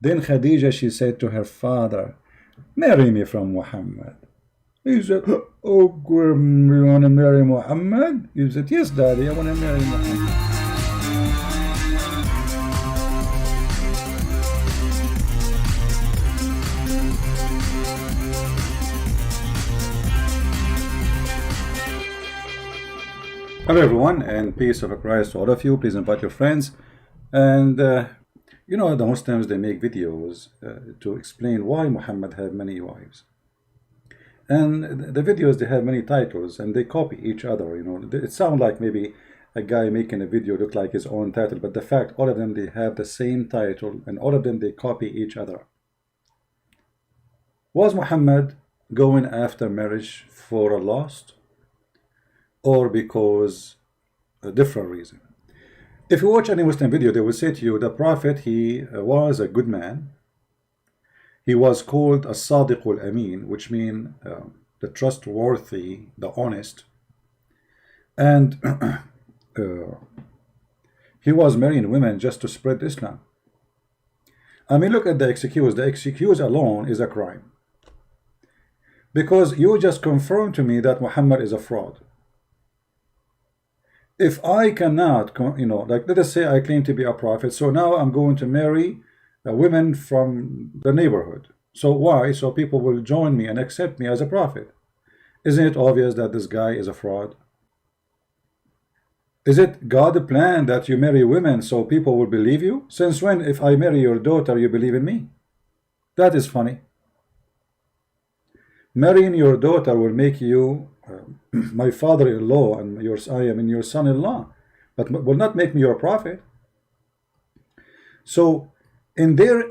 Then Khadijah, she said to her father, marry me from Muhammad. He said, oh, you want to marry Muhammad? He said, yes, daddy, I want to marry Muhammad. Hello everyone, and peace of Christ to all of you. Please invite your friends. And you know, the Muslims, they make videos to explain why Muhammad had many wives. And the videos, they have many titles and they copy each other. You know, it sounds like maybe a guy making a video look like his own title, but the fact, all of them, they have the same title, and all of them, they copy each other. Was Muhammad going after marriage for a lust, or because a different reason? If you watch any Muslim video, they will say to you, the Prophet, he was a good man. He was called a Sadiqul Amin, which means the trustworthy, the honest. And he was marrying women just to spread Islam. I mean, look at the excuse. The excuse alone is a crime. Because you just confirmed to me that Muhammad is a fraud. If I cannot, you know, like let us say I claim to be a prophet, so now I'm going to marry women from the neighborhood. So why? So people will join me and accept me as a prophet. Isn't it obvious that this guy is a fraud? Is it God's plan that you marry women so people will believe you? Since when, if I marry your daughter, you believe in me? That is funny. Marrying your daughter will make you my father-in-law, and I am your son-in-law, but will not make me your prophet. So in their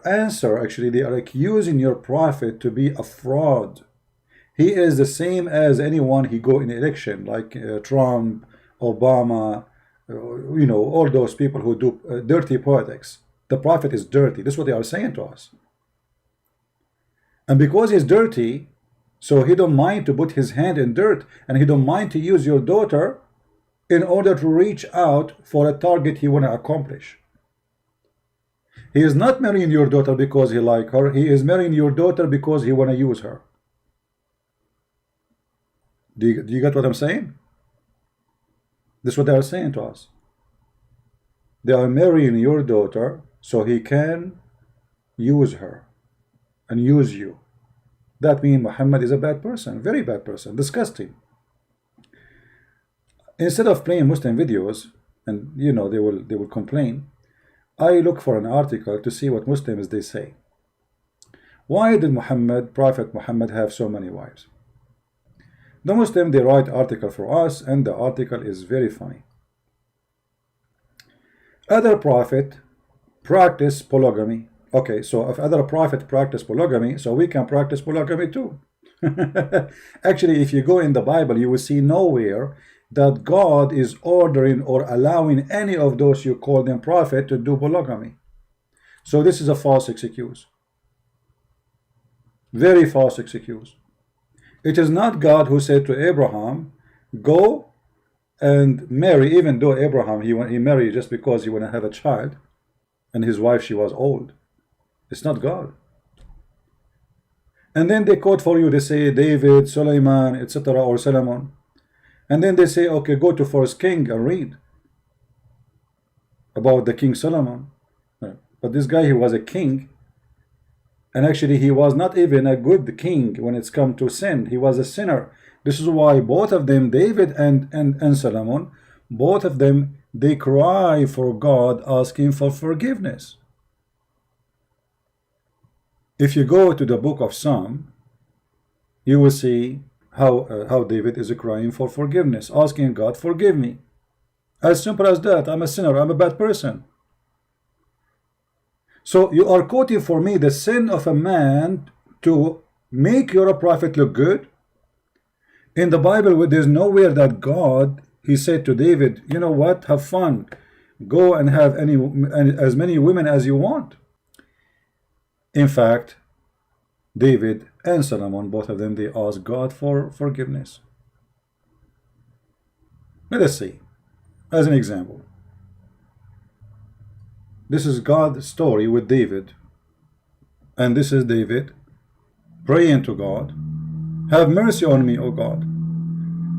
answer, actually, they are accusing your prophet to be a fraud. He is the same as anyone he go in election, like Trump, Obama, you know, all those people who do dirty politics. The prophet is dirty. This is what they are saying to us. And because he's dirty, so he don't mind to put his hand in dirt, and he don't mind to use your daughter in order to reach out for a target he want to accomplish. He is not marrying your daughter because he like her. He is marrying your daughter because he want to use her. Do you get what I'm saying? This is what they are saying to us. They are marrying your daughter so he can use her and use you. That means Muhammad is a bad person, very bad person, disgusting. Instead of playing Muslim videos, and you know they will complain, I look for an article to see what Muslims they say. Why did Prophet Muhammad have so many wives? The Muslim, they write article for us, and the article is very funny. Other prophet practice polygamy. Okay, so if other prophet practice polygamy, so we can practice polygamy too. Actually, if you go in the Bible, you will see nowhere that God is ordering or allowing any of those you call them prophet to do polygamy. So this is a false excuse. Very false excuse. It is not God who said to Abraham, go and marry, even though Abraham, he married just because he want to have a child, and his wife, she was old. It's not God. And then they quote for you, they say David, Solomon, etc., or Solomon. And then they say, okay, go to 1 King and read about the King Solomon. But this guy, he was a king, and actually he was not even a good king when it's come to sin. He was a sinner. This is why both of them, David and Solomon, both of them, they cry for God, asking for forgiveness. If you go to the book of Psalm, you will see how David is crying for forgiveness, asking God, forgive me. As simple as that. I'm a sinner, I'm a bad person. So you are quoting for me the sin of a man to make your prophet look good. In the Bible, there's nowhere that God, he said to David, you know what, have fun, go and have as many women as you want. In fact, David and Solomon, both of them, they asked God for forgiveness. Let us see, as an example. This is God's story with David. And this is David praying to God, have mercy on me, O God,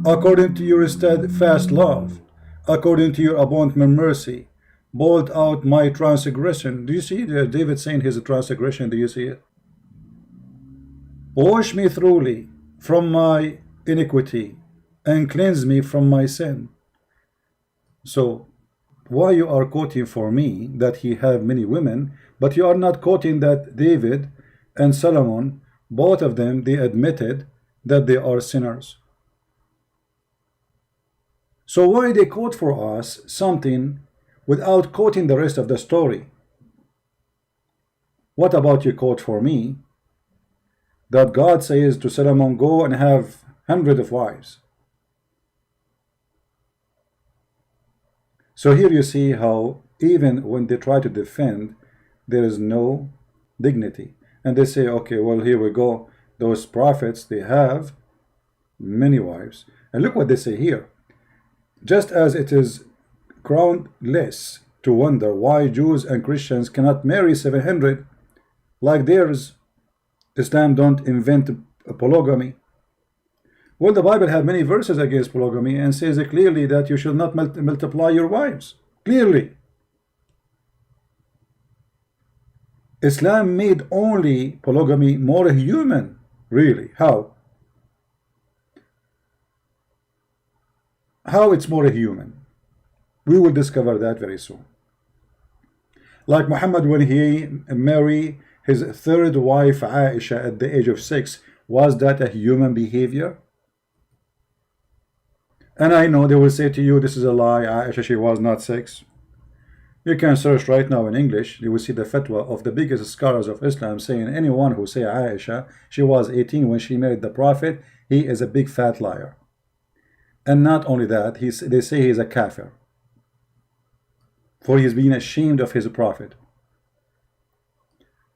according to your steadfast love, according to your abundant mercy, blot out my transgression. Do you see David saying his transgression? Do you see it? Wash me thoroughly from my iniquity and cleanse me from my sin. So why you are quoting for me that he have many women, but you are not quoting that David and Solomon, both of them, they admitted that they are sinners. So why they quote for us something without quoting the rest of the story? What about you quote for me that God says to Solomon, go and have hundreds of wives? So here you see how even when they try to defend, there is no dignity. And they say, okay, well, here we go. Those prophets, they have many wives. And look what they say here. Just as it is groundless to wonder why Jews and Christians cannot marry 700 like theirs, Islam don't invent polygamy. Well, the Bible have many verses against polygamy and says clearly that you should not multiply your wives. Clearly. Islam made only polygamy more human. Really? How? How it's more human? We will discover that very soon. Like Muhammad, when he married his third wife Aisyah at the age of 6, was that a human behavior? And I know they will say to you, this is a lie, Aisyah, she was not 6. You can search right now in English, you will see the fatwa of the biggest scholars of Islam saying anyone who say Aisyah, she was 18 when she married the Prophet, he is a big fat liar. And not only that, they say he is a kafir, for he is being ashamed of his Prophet.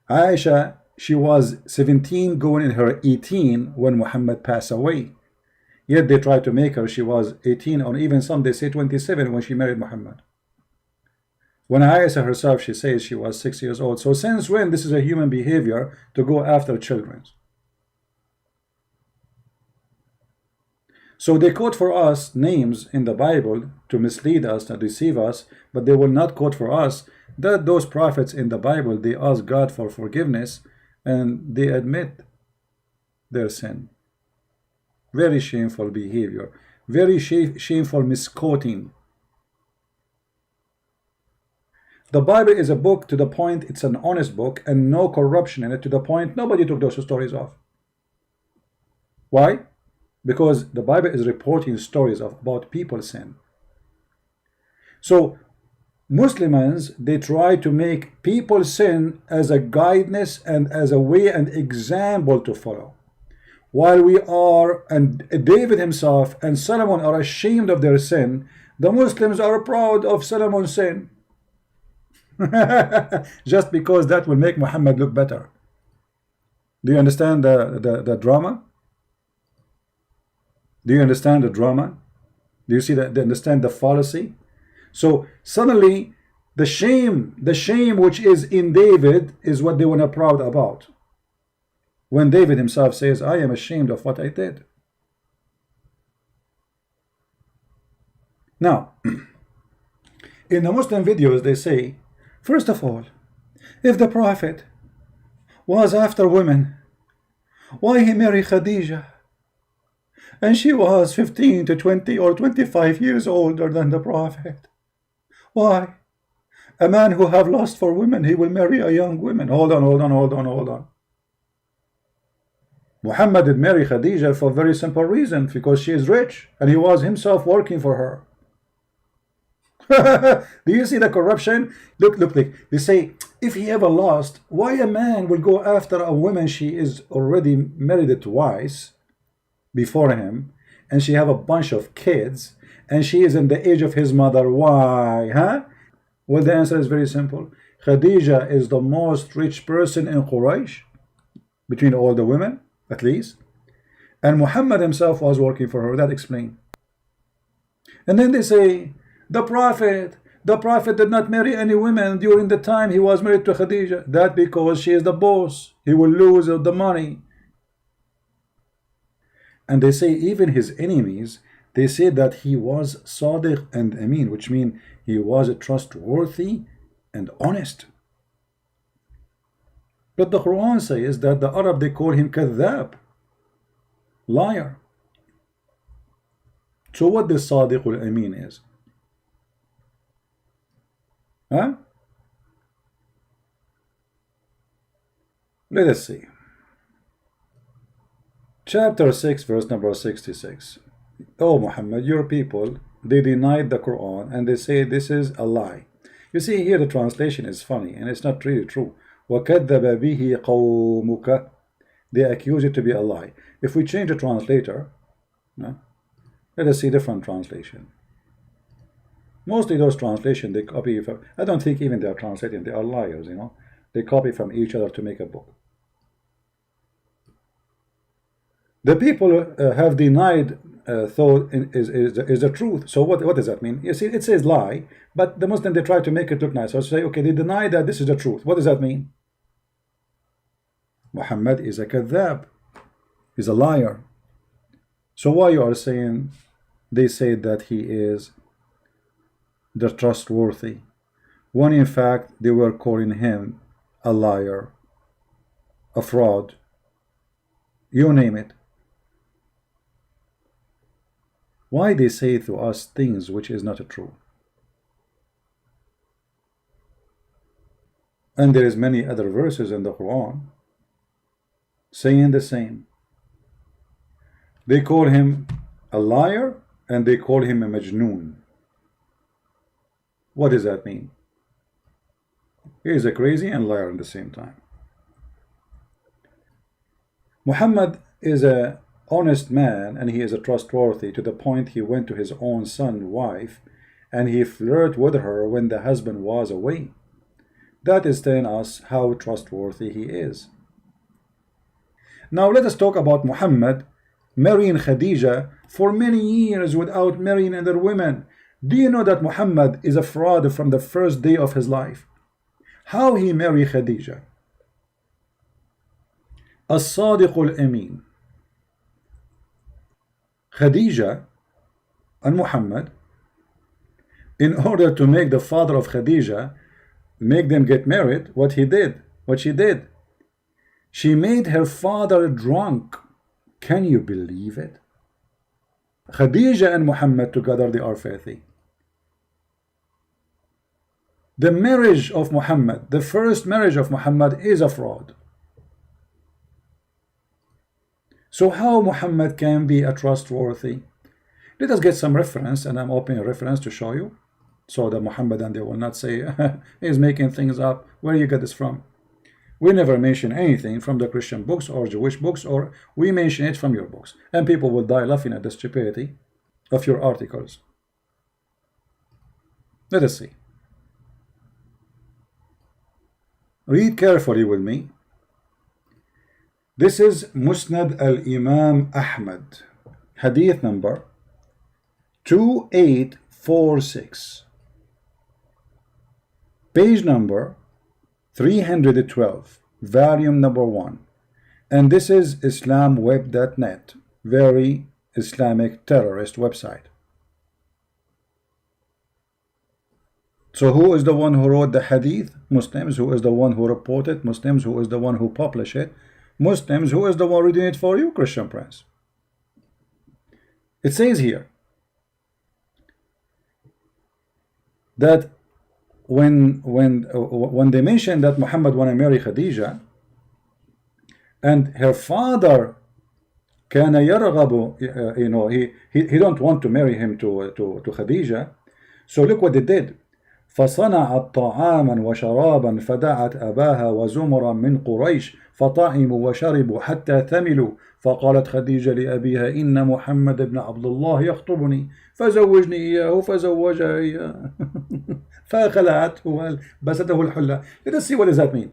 Aisyah, she was 17 going in her 18 when Muhammad passed away. Yet they tried to make her, she was 18, or even some they say 27 when she married Muhammad. When Aisyah herself, she says she was 6 years old. So since when this is a human behavior to go after children? So they quote for us names in the Bible to mislead us, to deceive us, but they will not quote for us that those prophets in the Bible, they ask God for forgiveness and they admit their sin. Very shameful behavior, very shameful misquoting. The Bible is a book to the point it's an honest book and no corruption in it, to the point nobody took those stories off. Why? Because the Bible is reporting stories about people's sin. So Muslims, they try to make people's sin as a guidance and as a way and example to follow. While we are, and David himself and Solomon are ashamed of their sin, the Muslims are proud of Solomon's sin. Just because that will make Muhammad look better. Do you understand the drama? Do you understand the drama? Do you see that? Do you understand the fallacy? So suddenly the shame which is in David is what they were not proud about. When David himself says, I am ashamed of what I did. Now, in the Muslim videos they say, first of all, if the Prophet was after women, why he married Khadijah? And she was 15 to 20 or 25 years older than the Prophet. Why? A man who have lust for women, he will marry a young woman. Hold on. Muhammad did marry Khadijah for a very simple reason, because she is rich and he was himself working for her. Do you see the corruption? Look, they say, if he ever lost, why a man will go after a woman she is already married twice before him, and she have a bunch of kids, and she is in the age of his mother? Why? Huh? Well, the answer is very simple. Khadijah is the most rich person in Quraysh, between all the women, at least. And Muhammad himself was working for her. That explains. And then they say, the Prophet The Prophet did not marry any women during the time he was married to Khadijah. That because she is the boss. He will lose the money. And they say even his enemies, they say that he was Sadiq and Amin, which means he was trustworthy and honest. But the Quran says that the Arab, they call him Khadhab, liar. So what the Sadiq al-Amin is? Huh? Let us see. Chapter 6, verse number 66. Oh Muhammad, your people, they denied the Quran and they say this is a lie. You see here the translation is funny and it's not really true. وَكَذَّبَ بِهِ قَوْمُكَ. They accuse it to be a lie. If we change the translator, let us see different translation. Mostly those translations they copy from, I don't think even they are translating, they are liars, you know. They copy from each other to make a book. The people have denied thought is the truth. So what does that mean? You see, it says lie, but the Muslim, they try to make it look nice. So say, okay, they deny that this is the truth. What does that mean? Muhammad is a kadhab. He's a liar. So why you are saying they say that he is the trustworthy, when in fact they were calling him a liar, a fraud, you name it. Why they say to us things which is not true? And there is many other verses in the Quran saying the same. They call him a liar and they call him a majnoon. What does that mean? He is a crazy and liar at the same time. Muhammad is a honest man and he is a trustworthy to the point he went to his own son's wife and he flirted with her when the husband was away. That is telling us how trustworthy he is. Now let us talk about Muhammad marrying Khadijah for many years without marrying other women. Do you know that Muhammad is a fraud from the first day of his life? How he married Khadijah? As-Sadiq al-Amin. Khadijah and Muhammad, in order to make the father of Khadijah make them get married, what she did, she made her father drunk. Can you believe it? Khadijah and Muhammad together, they are filthy. The marriage of Muhammad, the first marriage of Muhammad, is a fraud. So how Muhammad can be a trustworthy? Let us get some reference, and I'm opening a reference to show you, so that Muhammad and they will not say he's making things up. Where you get this from? We never mention anything from the Christian books or Jewish books, or we mention it from your books, and people will die laughing at the stupidity of your articles. Let us see. Read carefully with me. This is Musnad al-Imam Ahmad, Hadith number 2846, page number 312, volume number 1. And this is islamweb.net, very Islamic terrorist website. So who is the one who wrote the hadith? Muslims. Who is the one who reported? Muslims. Who is the one who published it? Muslims. Who is the one reading it for you? Christian Prince. It says here that when they mentioned that Muhammad want to marry Khadijah, and her father كان يرغب, he don't want to marry him to Khadijah. So look what they did. فصنعت طعاما وشرابا فدعت أباها وزمرا من قريش فطعموا وشربوا حتى ثملوا فقالت خديجة لأبيها إن محمد بن عبد الله يخطبني فزوجني إياه فزوجها إياه فخلعته وبسته الحلة. Let us see what does that mean.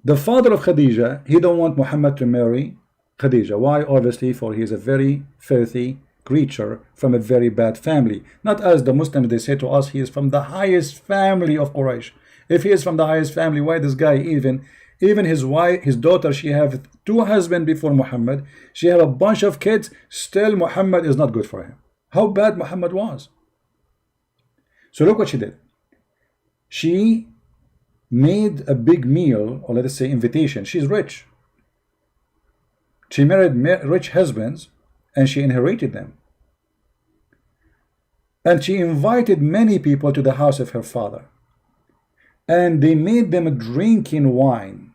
The father of Khadijah, he don't want Muhammad to marry Khadijah. Why? Obviously, for he is a very filthy creature from a very bad family. Not as the Muslims, they say to us, he is from the highest family of Quraysh. If he is from the highest family, why this guy even his wife, his daughter, she have 2 husbands before Muhammad, she have a bunch of kids, still Muhammad is not good for him. How bad Muhammad was. So look what she did. She made a big meal, or let us say invitation. She's rich. She married rich husbands and she inherited them. And she invited many people to the house of her father. And they made them drinking wine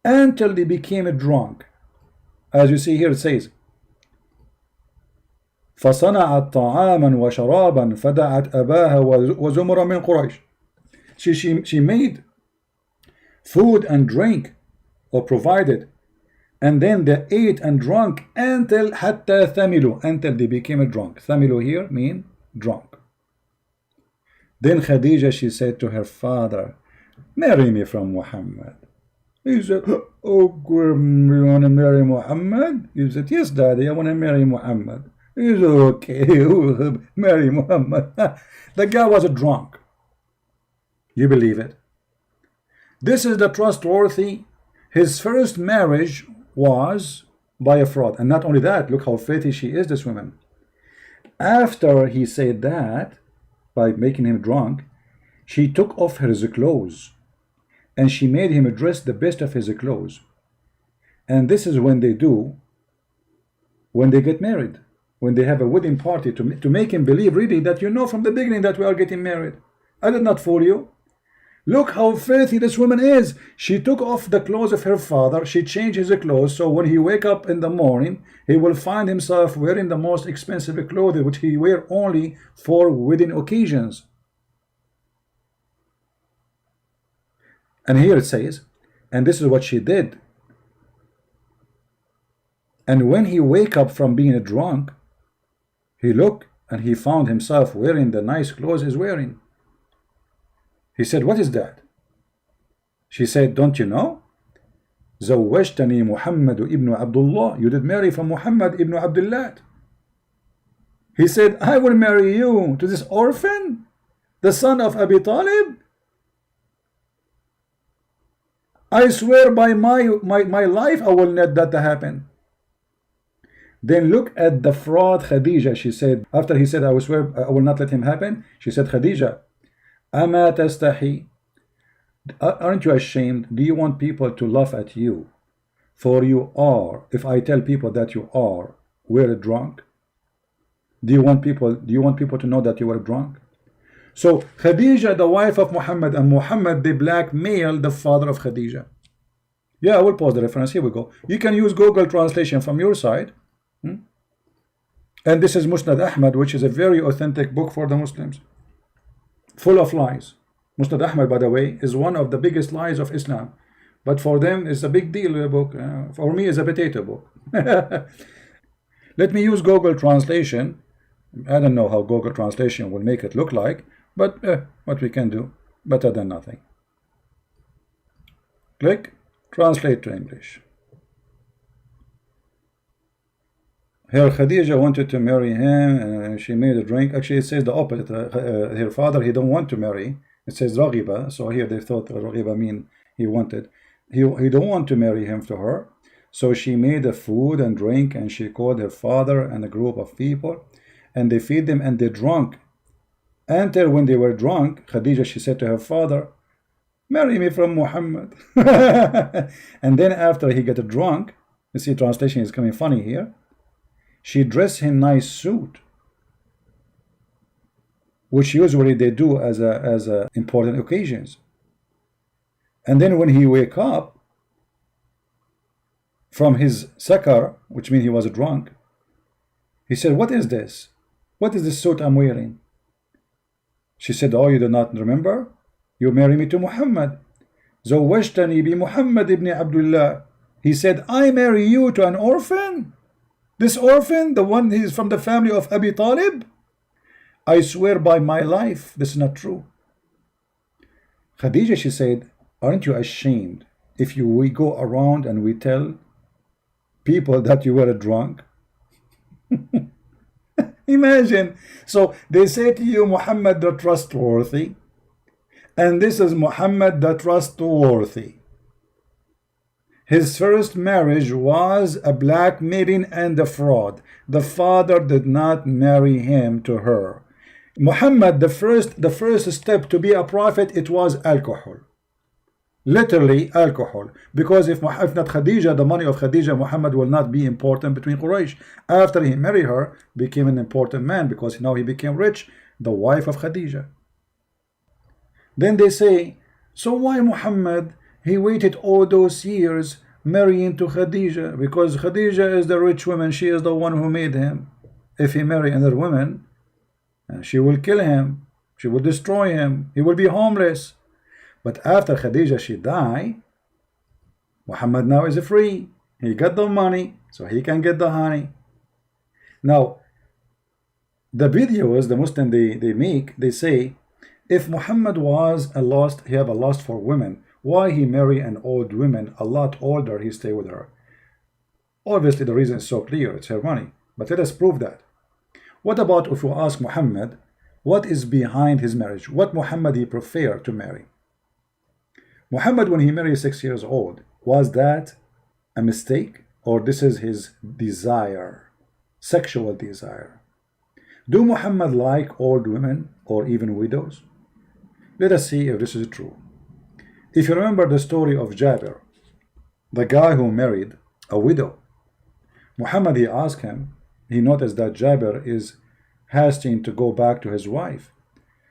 until they became drunk. As you see here, it says, فصنعت طعاما وشرابا فدعت أباها وزمرا من قريش. She made food and drink, or provided, and then they ate and drank until حتى ثملوا, until they became drunk. ثملوا here mean drunk. Then Khadijah, she said to her father, marry me from Muhammad. He said, oh, you want to marry Muhammad? He said, yes, daddy, I want to marry Muhammad. He said, okay, marry Muhammad. The guy was a drunk. You believe it? This is the trustworthy. His first marriage was by a fraud. And not only that, look how faithful she is, this woman. After he said that, by making him drunk, she took off his clothes and she made him dress the best of his clothes. And this is when they do, when they get married, when they have a wedding party, to make him believe really that you know from the beginning that we are getting married. I did not fool you. Look how filthy this woman is. She took off the clothes of her father. She changed his clothes, so when he wake up in the morning, he will find himself wearing the most expensive clothes, which he wear only for wedding occasions. And here it says, and this is what she did. And when he wake up from being drunk, he looked and he found himself wearing the nice clothes he's wearing. He said, what is that? She said, don't you know? زوجتني محمد ابن عبد الله. You did marry from Muhammad ibn Abdullah. He said, I will marry you to this orphan, the son of Abi Talib. I swear by my life, I will not let that happen. Then look at the fraud Khadijah. She said, after he said, I will swear I will not let him happen, she said, Khadijah, أما تستحي? Aren't you ashamed? Do you want people to laugh at you? For you are, if I tell people that you are, were drunk. Do you want people to know that you were drunk? So Khadijah, the wife of Muhammad, and Muhammad, they blackmailed the father of Khadijah. Yeah, I will pause the reference. Here we go. You can use Google translation from your side. And this is Musnad Ahmad, which is a very authentic book for the Muslims, full of lies. Musnad Ahmad, by the way, is one of the biggest lies of Islam, but for them it's a big deal book. For me, it's a potato book. Let me use Google translation. I don't know how Google translation will make it look like, but what we can do, better than nothing. Click translate to English. Her Khadijah wanted to marry him, and she made a drink. Actually, it says the opposite. Her father, he don't want to marry. It says Raghiba. So here they thought Raghiba mean he wanted. He don't want to marry him to her. So she made a food and drink, and she called her father and a group of people, and they feed them, and they drunk. Until when they were drunk, Khadijah, she said to her father, marry me from Muhammad. And then after he got drunk, you see translation is coming funny here, she dressed him nice suit, which usually they do as a important occasions. And then when he wake up from his sakar, which means he was drunk, he said, what is this? What is this suit I'm wearing? She said, oh, you do not remember? You marry me to Muhammad. زوجتني بمحمد ibn Abdullah. He said, I marry you to an orphan? This orphan, the one he is from the family of Abi Talib? I swear by my life, this is not true. Khadijah, she said, aren't you ashamed if we go around and we tell people that you were drunk? Imagine. So they say to you, Muhammad the trustworthy, and this is Muhammad the trustworthy. His first marriage was a blackmailing and a fraud. The father did not marry him to her. Muhammad, the first step to be a prophet, it was alcohol. Literally alcohol. Because if not Khadijah, the money of Khadijah, Muhammad will not be important between Quraysh. After he married her, became an important man because now he became rich, the wife of Khadijah. Then they say, so why Muhammad, he waited all those years marrying to Khadijah? Because Khadijah is the rich woman, she is the one who made him. If he marry another woman, she will kill him, she will destroy him, he will be homeless. But after Khadijah she died, Muhammad now is free. He got the money, so he can get the honey. Now, the videos the Muslim they make, they say, if Muhammad was a lust, he have a lust for women, why he marry an old woman, a lot older, he stay with her? Obviously the reason is so clear, it's her money. But let us prove that. What about if we ask Muhammad, what is behind his marriage? What Muhammad he preferred to marry? Muhammad, when he married 6 years old, was that a mistake, or this is his desire, sexual desire? Do Muhammad like old women or even widows? Let us see if this is true. If you remember the story of Jabir, the guy who married a widow, Muhammad, he asked him, he noticed that Jabir is hasting to go back to his wife.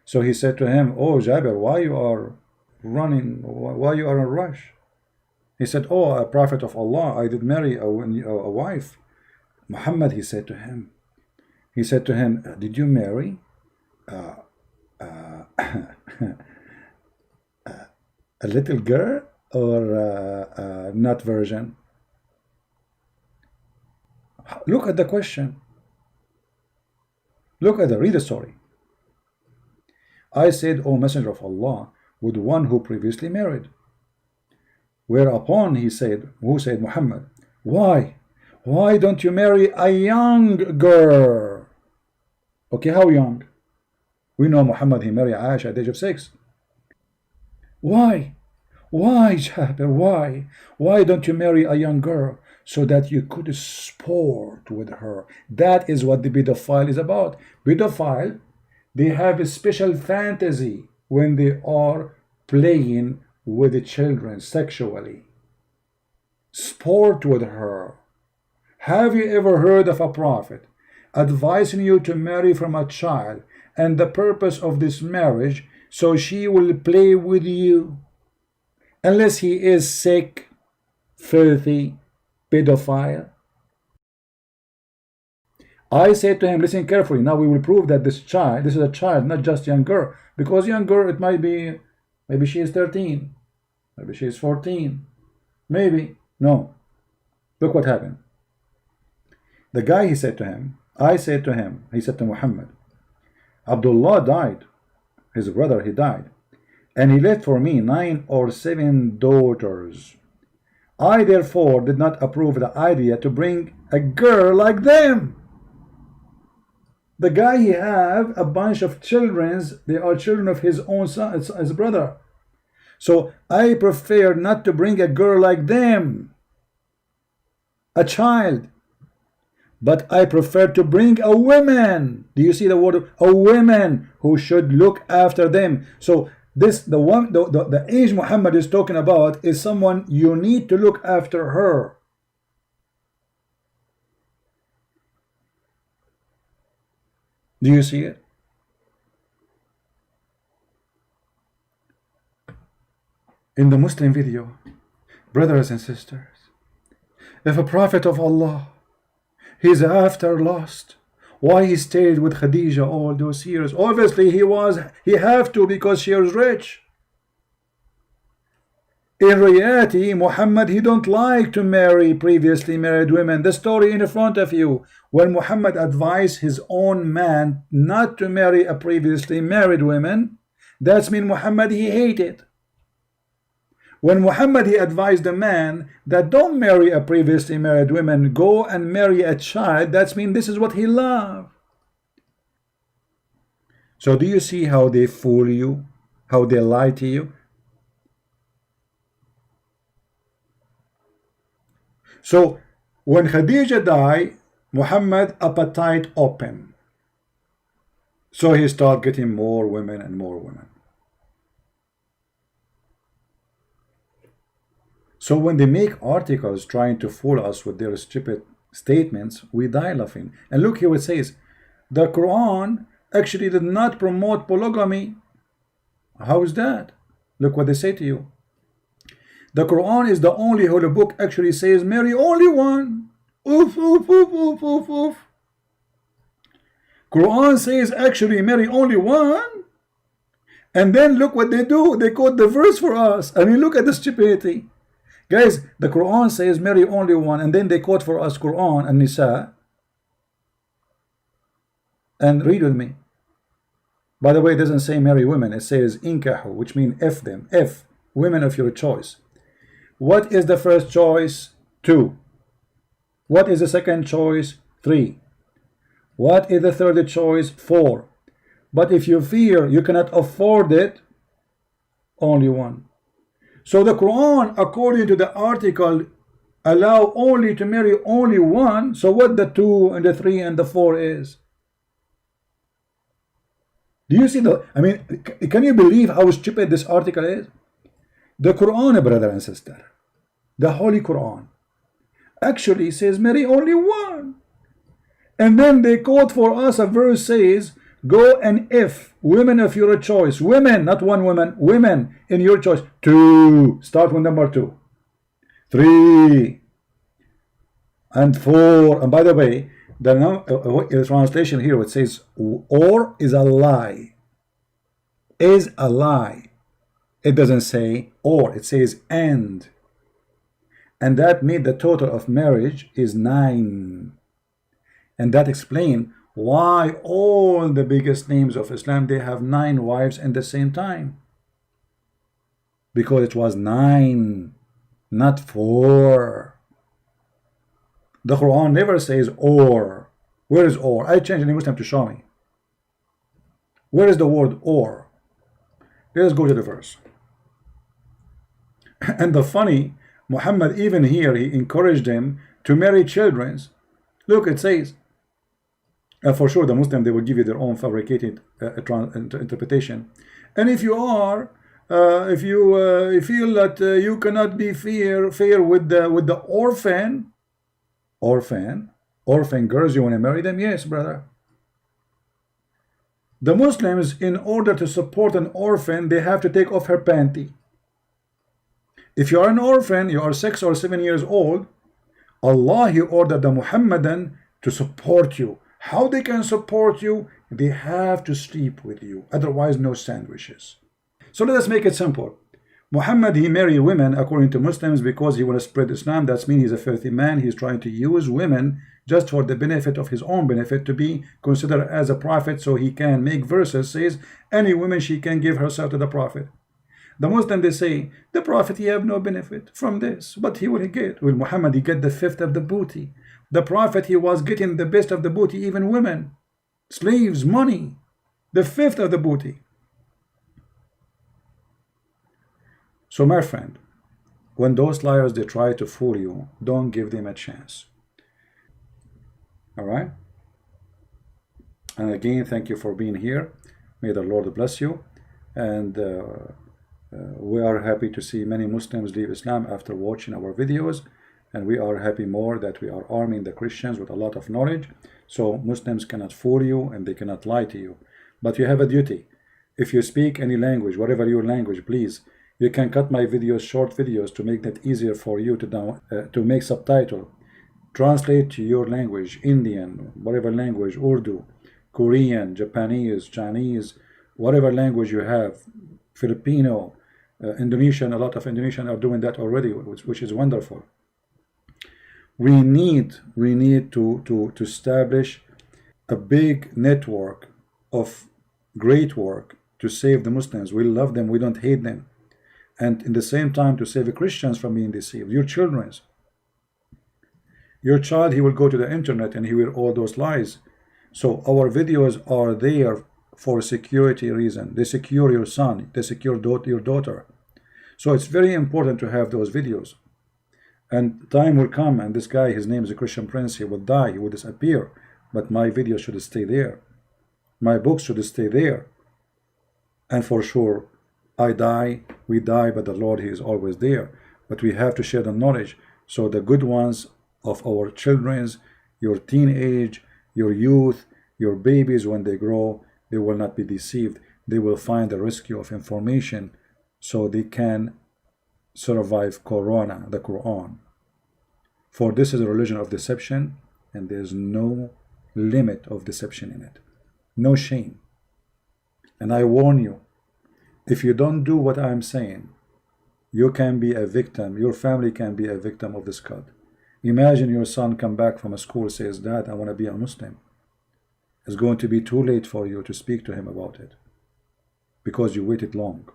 So he said to him, oh Jabir, why you are running, why you are in a rush? He said, oh, a prophet of Allah, I did marry a wife. Muhammad, he said to him, did you marry a little girl or not virgin? Look at the question. Look at read the story. I said, O Messenger of Allah, with one who previously married. Whereupon he said, Muhammad, why don't you marry a young girl? Okay, how young? We know Muhammad, he married Aisyah at the age of 6. Why Jabir, why don't you marry a young girl so that you could sport with her? That is what the pedophile is about. Pedophile, they have a special fantasy when they are playing with the children sexually. Sport with her. Have you ever heard of a prophet advising you to marry from a child, and the purpose of this marriage so she will play with you, unless he is sick, filthy, pedophile? I said to him, listen carefully, now we will prove that this is a child, not just young girl, because young girl, it might be, maybe she is 13, maybe she is 14, maybe, no. Look what happened. The guy, he said to him, he said to Muhammad, Abdullah died, his brother, he died, and he left for me 9 or 7 daughters. I therefore did not approve the idea to bring a girl like them. The guy, he have a bunch of children, they are children of his own son, his brother. So I prefer not to bring a girl like them, a child, but I prefer to bring a woman. Do you see the word? A woman who should look after them. So this, the age Muhammad is talking about is someone you need to look after her. Do you see it? In the Muslim video, brothers and sisters, if a prophet of Allah, he's after lust, why he stayed with Khadijah all those years? Obviously he have to, because she was rich. In reality, Muhammad, he don't like to marry previously married women. The story in front of you, when Muhammad advised his own man not to marry a previously married woman, that's mean Muhammad, he hated. When Muhammad, he advised the man that don't marry a previously married woman, go and marry a child, that's mean this is what he loved. So do you see how they fool you, how they lie to you? So when Khadijah died, Muhammad appetite open. So he started getting more women and more women. So when they make articles trying to fool us with their stupid statements, we die laughing. And look here, it says, the Quran actually did not promote polygamy. How is that? Look what they say to you. The Quran is the only holy book actually says marry only one. Oof, oof, oof, oof, oof, oof. Quran says actually marry only one. And then look what they do. They quote the verse for us. I mean, look at the stupidity. Guys, the Quran says marry only one, and then they quote for us Quran and Nisa. And read with me. By the way, it doesn't say marry women. It says inkahu, which means F them. F, women of your choice. What is the first choice? 2. What is the second choice? 3. What is the third choice? 4. But if you fear you cannot afford it, only one. So the Quran, according to the article, allow only to marry only one. So what the 2 and the 3 and the 4 is? Do you see the, I mean, can you believe how stupid this article is? The Quran, brother and sister, the Holy Quran, actually says marry only one. And then they quote for us a verse says, go and if women of your choice, women, not one woman, women in your choice. 2, start with number 2, 3, and 4. And by the way, the translation here, it says or is a lie. Is a lie. It doesn't say or, it says and. And that made the total of marriage is 9. And that explains why all the biggest names of Islam, they have 9 wives at the same time. Because it was 9, not 4. The Quran never says or. Where is or? I changed any Muslim to show me. Where is the word or? Let's go to the verse. And the funny, Muhammad even here, he encouraged them to marry children. Look, it says, for sure the Muslim, they will give you their own fabricated interpretation. And if you are, if you feel that you cannot be fair with the orphan girls, you want to marry them? Yes, brother. The Muslims, in order to support an orphan, they have to take off her panty. If you are an orphan, you are 6 or 7 years old, Allah, He ordered the Muhammadan to support you. How they can support you? They have to sleep with you, otherwise no sandwiches. So let us make it simple. Muhammad, he married women according to Muslims because he want to spread Islam. That means he's a filthy man. He's trying to use women just for the benefit of his own benefit, to be considered as a prophet, so he can make verses says any woman she can give herself to the prophet. The Muslim, they say the prophet, he have no benefit from this, but he will get. Well, Muhammad, he get the 5th of the booty. The prophet, he was getting the best of the booty, even women, slaves, money, the 5th of the booty. So my friend, when those liars, they try to fool you, don't give them a chance. All right? And again, thank you for being here. May the Lord bless you. And we are happy to see many Muslims leave Islam after watching our videos. And we are happy more that we are arming the Christians with a lot of knowledge. So Muslims cannot fool you and they cannot lie to you. But you have a duty. If you speak any language, whatever your language, please, you can cut my videos, short videos, to make that easier for you to make subtitle. Translate to your language, Indian, whatever language, Urdu, Korean, Japanese, Chinese, whatever language you have, Filipino, Indonesian. A lot of Indonesian are doing that already, which is wonderful. We need to establish a big network of great work to save the Muslims. We love them, we don't hate them. and in the same time to save Christians from being deceived. Your children's. Your child, he will go to the internet and he will all those lies. So our videos are there for security reason. They secure your son, they secure your daughter. So it's very important to have those videos. And time will come, and this guy, his name is a Christian Prince, he will die, he will disappear. But my video should stay there. My books should stay there. And for sure, I die, we die, but the Lord, he is always there. But we have to share the knowledge. So the good ones of our children's, your teenage, your youth, your babies, when they grow, they will not be deceived. They will find the rescue of information so they can survive Corona, the Quran. For this is a religion of deception, and there's no limit of deception in it. No shame. And I warn you, if you don't do what I'm saying, you can be a victim, your family can be a victim of this cult. Imagine your son come back from a school, says, Dad, I want to be a Muslim. It's going to be too late for you to speak to him about it because you waited long.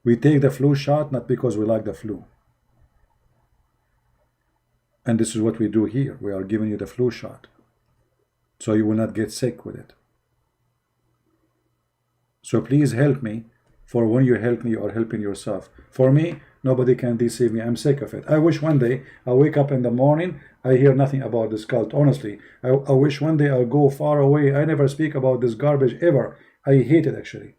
We take the flu shot not because we like the flu. And this is what we do here. We are giving you the flu shot so you will not get sick with it. So please help me. For when you help me, you are helping yourself. For me, nobody can deceive me. I'm sick of it. I wish one day I wake up in the morning, I hear nothing about this cult. Honestly, I wish one day I'll go far away. I never speak about this garbage ever. I hate it actually.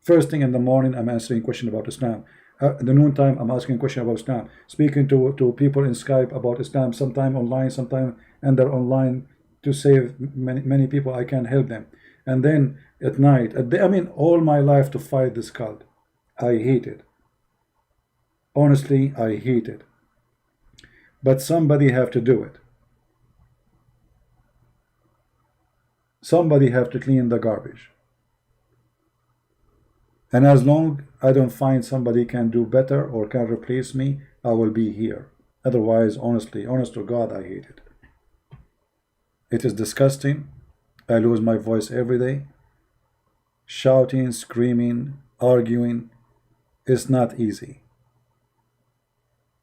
First thing in the morning, I'm answering question about Islam. At the noontime, I'm asking question about Islam. Speaking to people in Skype about Islam, sometime online, sometime and they're online to save many people. I can help them. And then at night, all my life to fight this cult. I hate it. Honestly, I hate it. But somebody have to do it. Somebody have to clean the garbage. And as long I don't find somebody can do better or can replace me, I will be here. Otherwise, honestly, honest to God, I hate it. It is disgusting. I lose my voice every day. Shouting, screaming, arguing is not easy.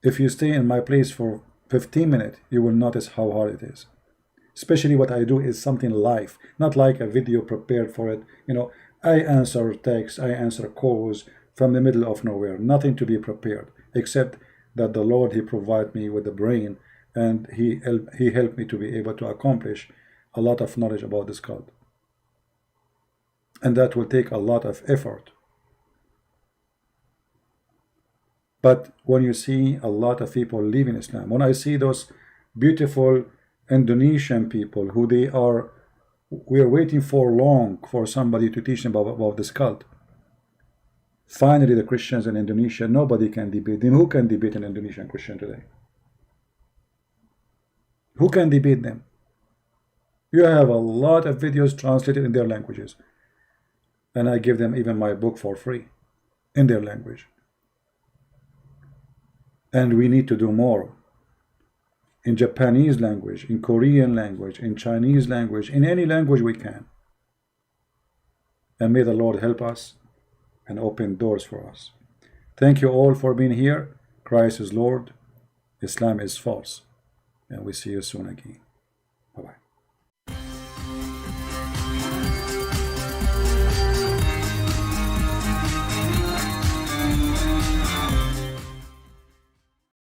If you stay in my place for 15 minutes, you will notice how hard it is. Especially what I do is something live, not like a video prepared for it. I answer texts, I answer calls from the middle of nowhere, nothing to be prepared, except that the Lord, he provided me with the brain, and he helped me to be able to accomplish a lot of knowledge about this cult. And that will take a lot of effort. But when you see a lot of people leaving Islam, when I see those beautiful Indonesian people who we are waiting for long for somebody to teach them about this cult. Finally, the Christians in Indonesia, nobody can debate them. Who can debate an Indonesian Christian today? Who can debate them? You have a lot of videos translated in their languages. And I give them even my book for free in their language. And we need to do more. In Japanese language, in Korean language, in Chinese language, in any language we can. And may the Lord help us and open doors for us. Thank you all for being here. Christ is Lord. Islam is false. And we see you soon again.